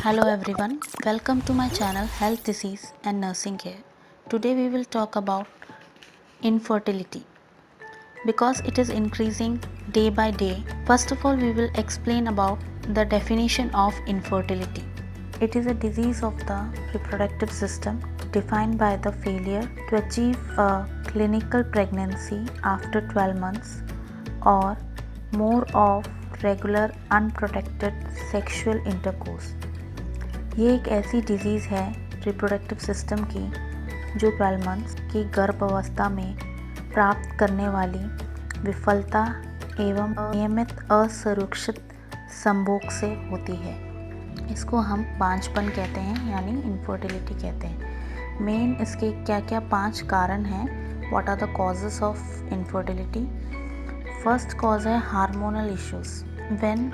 Hello everyone, welcome to my channel Health Disease and Nursing Care. Today we will talk about infertility because it is increasing day by day. First of all, we will explain about the definition of infertility. It is a disease of the reproductive system defined by the failure to achieve a clinical pregnancy after 12 months or more of regular unprotected sexual intercourse. ये एक ऐसी disease है reproductive system की जो 12 months की गर्भावस्था में प्राप्त करने वाली विफलता एवं नियमित असुरक्षित संभोग से होती है। इसको हम बांझपन कहते हैं यानी इनफर्टिलिटी कहते हैं। मेन इसके क्या क्या 5 कारण हैं। What are the causes of infertility? First cause है hormonal issues. When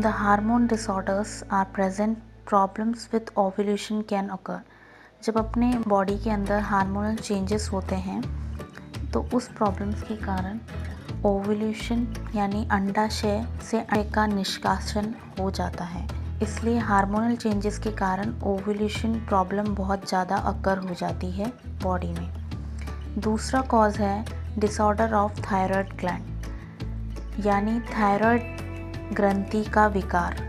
the hormone disorders are present, problems with ovulation can occur. जब अपने बॉडी के अंदर हार्मोनल चेंजेस होते हैं तो उस प्रॉब्लम्स के कारण ओव्यूलेशन यानी अंडाशय से अंडे का निष्कासन हो जाता है। इसलिए हार्मोनल चेंजेस के कारण ओव्यूलेशन प्रॉब्लम बहुत ज़्यादा अकर हो जाती है बॉडी में। दूसरा कॉज है डिसऑर्डर ऑफ थायराइड ग्लैंड यानी थायराइड ग्रंथि का विकार।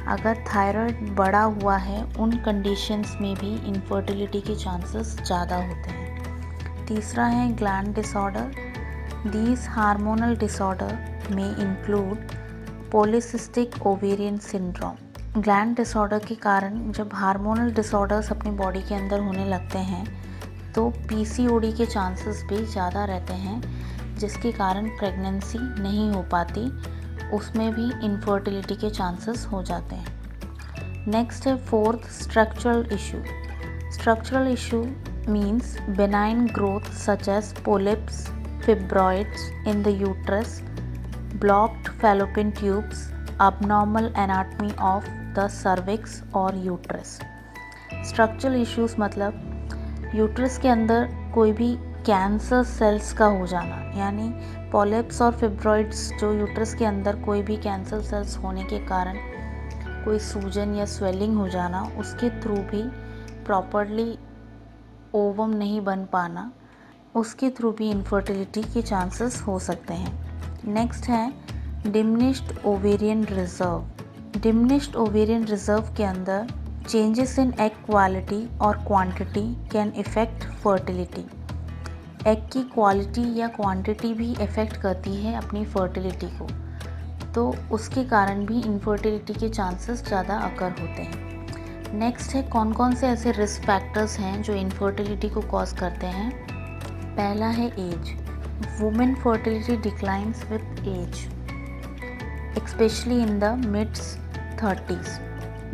अगर थायराइड बढ़ा हुआ है उन कंडीशंस में भी इनफर्टिलिटी के चांसेस ज़्यादा होते हैं। तीसरा है gland disorder. These hormonal disorder में include polycystic ovarian syndrome. Gland disorder के कारण जब हार्मोनल डिसऑर्डर्स अपनी बॉडी के अंदर होने लगते हैं तो पीसीओडी के चांसेस भी ज़्यादा रहते हैं, जिसके कारण प्रेगनेंसी नहीं हो पाती, उसमें भी इनफर्टिलिटी के चांसेस हो जाते हैं। नेक्स्ट है fourth structural issue. Structural issue means benign growth such as polyps, fibroids in the uterus, blocked fallopian tubes, abnormal anatomy of the cervix और यूट्रस। स्ट्रक्चरल इश्यूज मतलब यूट्रस के अंदर कोई भी कैंसर सेल्स का हो जाना, यानी पॉलिप्स और फिब्रॉइड्स जो यूट्रस के अंदर कोई भी कैंसर सेल्स होने के कारण कोई सूजन या स्वेलिंग हो जाना, उसके थ्रू भी प्रॉपरली ओवम नहीं बन पाना, उसके थ्रू भी इनफर्टिलिटी के चांसेस हो सकते हैं। नेक्स्ट है diminished ovarian reserve. Diminished ovarian reserve के अंदर चेंजेस इन एग क्वालिटी और quantity can effect fertility. Egg की क्वालिटी या क्वांटिटी भी इफ़ेक्ट करती है अपनी फर्टिलिटी को, तो उसके कारण भी इनफर्टिलिटी के चांसेस ज़्यादा अकर होते हैं। नेक्स्ट है कौन कौन से ऐसे रिस्क फैक्टर्स हैं जो इनफर्टिलिटी को कॉज करते हैं। पहला है age. Women fertility declines with age, especially in the mids 30s।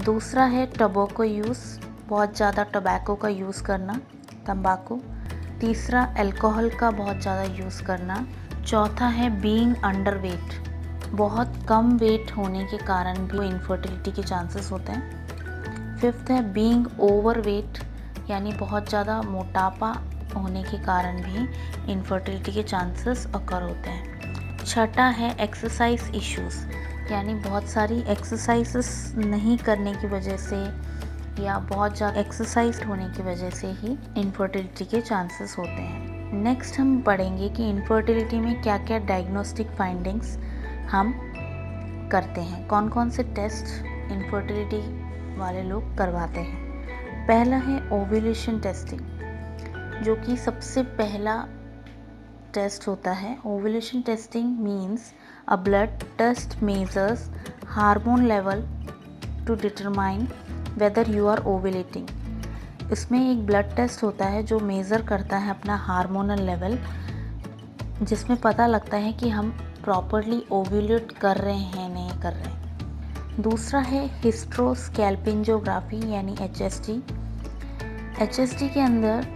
दूसरा है टबैको यूज़, बहुत ज़्यादा टबैको का यूज़ करना, तंबाकू। तीसरा अल्कोहल का बहुत ज़्यादा यूज़ करना। चौथा है बीइंग अंडर वेट, बहुत कम वेट होने के कारण भी इनफर्टिलिटी के चांसेस होते हैं। फिफ्थ है बीइंग ओवर वेट, यानी बहुत ज़्यादा मोटापा होने के कारण भी इनफर्टिलिटी के चांसेस अकर होते हैं। छठा है एक्सरसाइज इश्यूज़, यानी बहुत सारी एक्सरसाइजेस नहीं करने की वजह से या बहुत ज़्यादा एक्सरसाइज होने की वजह से ही इनफर्टिलिटी के चांसेस होते हैं। नेक्स्ट हम पढ़ेंगे कि इनफर्टिलिटी में क्या क्या डायग्नोस्टिक फाइंडिंग्स हम करते हैं, कौन कौन से टेस्ट इनफर्टिलिटी वाले लोग करवाते हैं। पहला है ओव्यूलेशन टेस्टिंग, जो कि सबसे पहला टेस्ट होता है। Ovulation testing means a blood test measures hormone level to determine whether you are ovulating. इसमें एक ब्लड टेस्ट होता है जो मेज़र करता है अपना हार्मोनल लेवल, जिसमें पता लगता है कि हम प्रॉपरली ओव्यूलेट कर रहे हैं नहीं कर रहे हैं। दूसरा है हिस्ट्रोस्कैल्पिंजोग्राफी यानी HSG। HSG के अंदर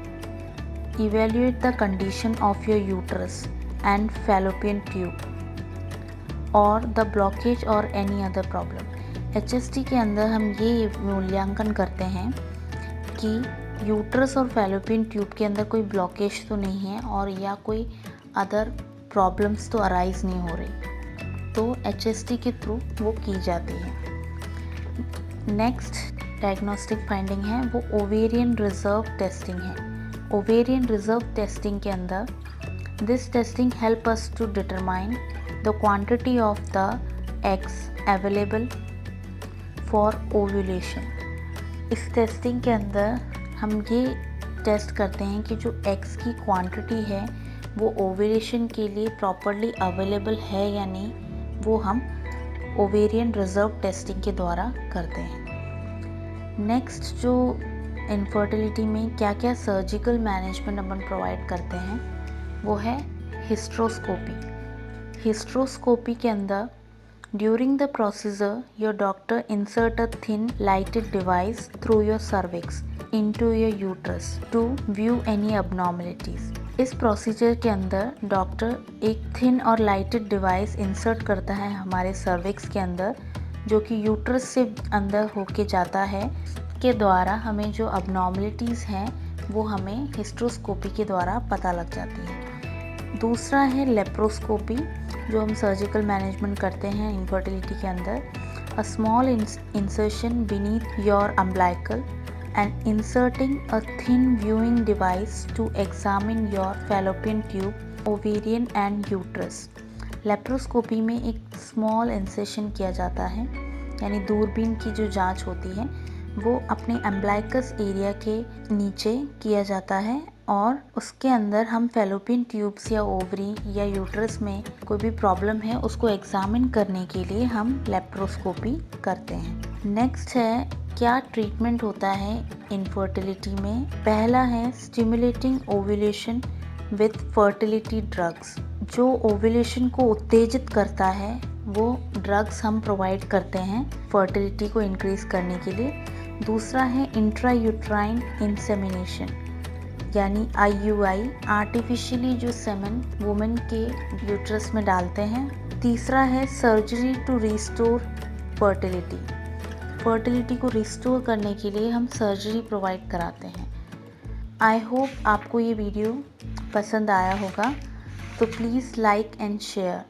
evaluate the condition of your uterus and fallopian tube और द ब्लॉकेज और एनी अदर प्रॉब्लम। HSG के अंदर हम ये मूल्यांकन करते हैं कि यूट्रस और फैलोपियन ट्यूब के अंदर कोई ब्लॉकेज तो नहीं है और या कोई अदर प्रॉब्लम्स तो अराइज नहीं हो रही, तो HSG के थ्रू वो की जाती है। नेक्स्ट डायग्नोस्टिक फाइंडिंग है वो ओवेरियन रिजर्व टेस्टिंग है। ओवेरियन रिजर्व टेस्टिंग के अंदर this testing help us to determine the quantity of the eggs available for ovulation. इस टेस्टिंग के अंदर हम ये टेस्ट करते हैं कि जो एग्स की क्वांटिटी है वो ओव्यूलेशन के लिए प्रॉपरली अवेलेबल है या नहीं, वो हम ओवेरियन रिजर्व टेस्टिंग के द्वारा करते हैं। नेक्स्ट जो इनफर्टिलिटी में क्या क्या सर्जिकल मैनेजमेंट अपन प्रोवाइड करते हैं वो है हिस्ट्रोस्कोपी। हिस्ट्रोस्कोपी के अंदर during the procedure your doctor insert a thin lighted device through your cervix into your uterus to view any abnormalities. इस प्रोसीजर के अंदर डॉक्टर एक थिन और लाइटेड डिवाइस इंसर्ट करता है हमारे सर्विक्स के अंदर, जो कि यूट्रस से अंदर होके जाता है, के द्वारा हमें जो अबनॉर्मलिटीज़ हैं वो हमें हिस्ट्रोस्कोपी के द्वारा पता लग जाती है। दूसरा है लेप्रोस्कोपी, जो हम सर्जिकल मैनेजमेंट करते हैं इनफर्टिलिटी के अंदर। A small insertion beneath your umbilical and inserting a thin viewing device to examine your fallopian tube, ovarian and uterus. Laparoscopy में एक स्मॉल इंसेशन किया जाता है, यानी दूरबीन की जो जांच होती है वो अपने एम्ब्लाइकस एरिया के नीचे किया जाता है और उसके अंदर हम फैलोपियन ट्यूब्स या ओवरी या यूट्रस में कोई भी प्रॉब्लम है उसको एग्जामिन करने के लिए हम लेप्रोस्कोपी करते हैं। नेक्स्ट है क्या ट्रीटमेंट होता है इनफर्टिलिटी में। पहला है stimulating ovulation with fertility drugs. जो ओव्यूलेशन को उत्तेजित करता है वो ड्रग्स हम प्रोवाइड करते हैं फर्टिलिटी को इंक्रीज करने के लिए। दूसरा है इंट्रायूट्राइन इंसेमिनेशन यानी IUI, आर्टिफिशियली जो सेमन वुमेन के यूट्रस में डालते हैं। तीसरा है surgery to restore fertility. Fertility को रिस्टोर करने के लिए हम सर्जरी प्रोवाइड कराते हैं। आई होप आपको ये वीडियो पसंद आया होगा, तो प्लीज़ लाइक एंड शेयर।